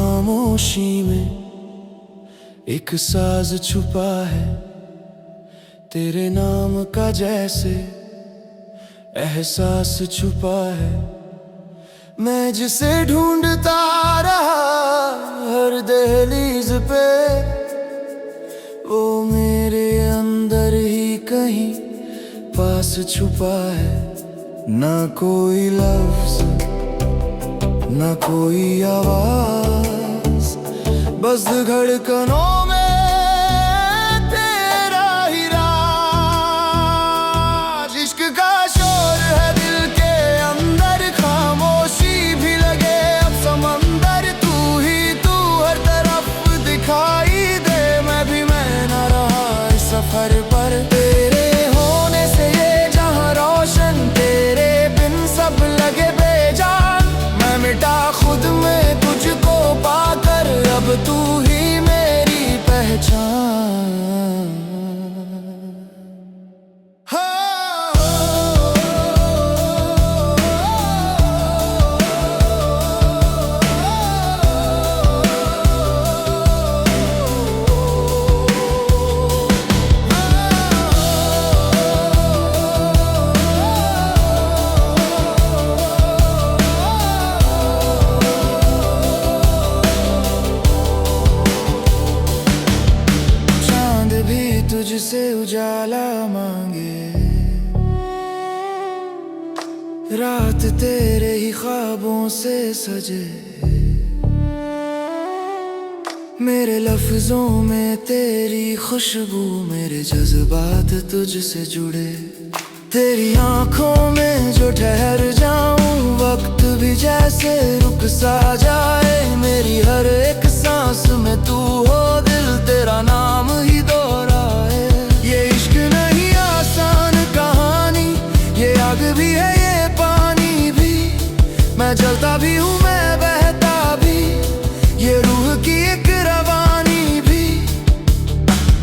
खामोशी में एक साज छुपा है, तेरे नाम का जैसे एहसास छुपा है। मैं जिसे ढूंढता रहा हर दहलीज पे, वो मेरे अंदर ही कहीं पास छुपा है। ना कोई लफ्ज ना कोई आवाज, बस धड़कनों में तेरा ही राज। इश्क का शोर है दिल के अंदर, खामोशी भी लगे अब समंदर। तू ही तू हर तरफ दिखाई दे, मैं भी मैं ना रहा इस सफर पर। तेरे होने से ये जहां रोशन, तेरे बिन सब लगे बेजान। मैं मिटा खुद में तुझको पाकर, अब तू ही मेरी पहचान। तुझसे उजाला मांगे, रात तेरे ही ख्वाबों से सजे। मेरे लफ्जों में तेरी खुशबू, मेरे जज्बात तुझसे जुड़े। तेरी आंखों में जो ठहर जाऊं, वक्त भी जैसे रुक सा जाए। मेरी हर एक सांस में तू हो, दिल तेरा नाम ही दोहराए। ये इश्क नहीं आसान कहानी, ये आग भी है ये पानी भी। मैं जलता भी हूँ मैं बहता भी, ये रूह की एक रवानी भी।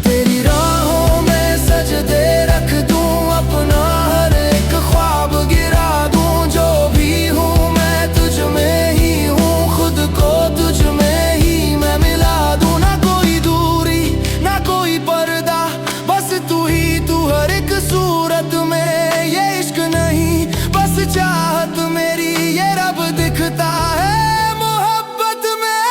तेरी राहों में सजदे रख दूं, अपना हर एक ख्वाब गिरा दूं। जो भी हूँ मैं तुझ में ही हूँ, खुद को तुझ में ही मैं मिला दूं। ना कोई दूरी ना कोई पर्दा, बस तू ही तू हर एक सूरत में। ये इश्क नहीं बस चाहत मेरी, ये रब दिखता है मोहब्बत में।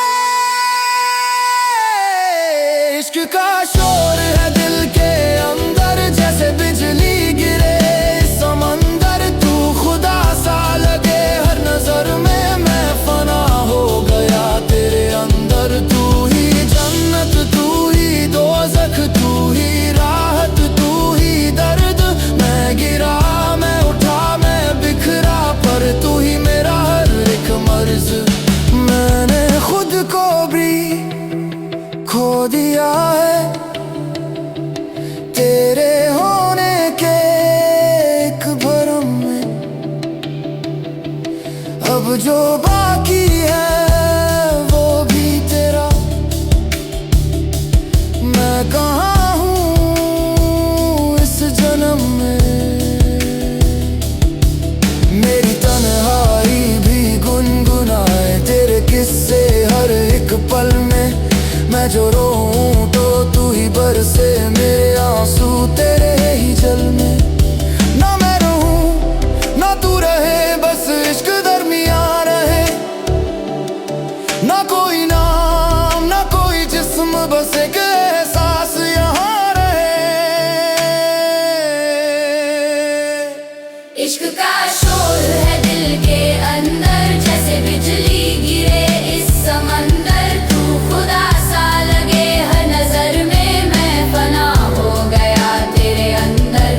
इश्क का शोर है दिल के अंदर, जैसे बिजली गिरे समंदर। तू खुदा सा लगे हर नजर में, मैं फना हो गया तेरे अंदर। तू ही जन्नत तू ही दोज़ख, तू ही राहत तू ही दर्द। मैं गिरा मैं उठा मैं बिखरा, पर तू ही मेरा हर एक मर्ज। मैंने खुद को भी खो दिया है तेरे होने के एक भरम में। अब जो बाकी है वो भी तेरा। मैं कहाँ हूँ इस जन्म में, मेरी तन्हाई भी गुनगुनाए तेरे किस्से हर एक पल में। मैं जो रोऊं तो तू ही बरसे मेरे आंसू तेरे ही जल में। ना मैं रहूं ना तू रहे, बस इश्क दरमियां रहे। ना कोई नाम ना कोई जिस्म, बस एक एहसास यहाँ रहे। इश्क का शोर है दिल के अंदर, जैसे बिजली गिरे इस समंदर। तू खुदा सा लगे हर नजर में, मैं फना हो गया तेरे अंदर।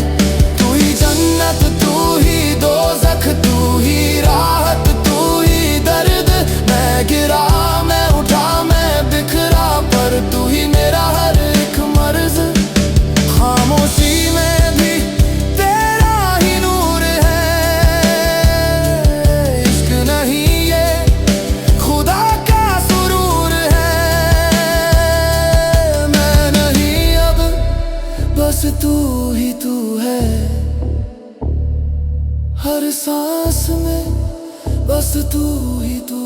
तू ही जन्नत तू ही दोज़ख, तू ही राहत तू ही दर्द। मैं गिरा मैं उठा मैं बिखरा, पर तू ही मेरा हर एक मर्ज। खामोशी में भी तेरा ही नूर है। इश्क नहीं ये खुदा का सुरूर है। मैं नहीं अब बस तू ही तू है, हर सांस में बस तू ही तू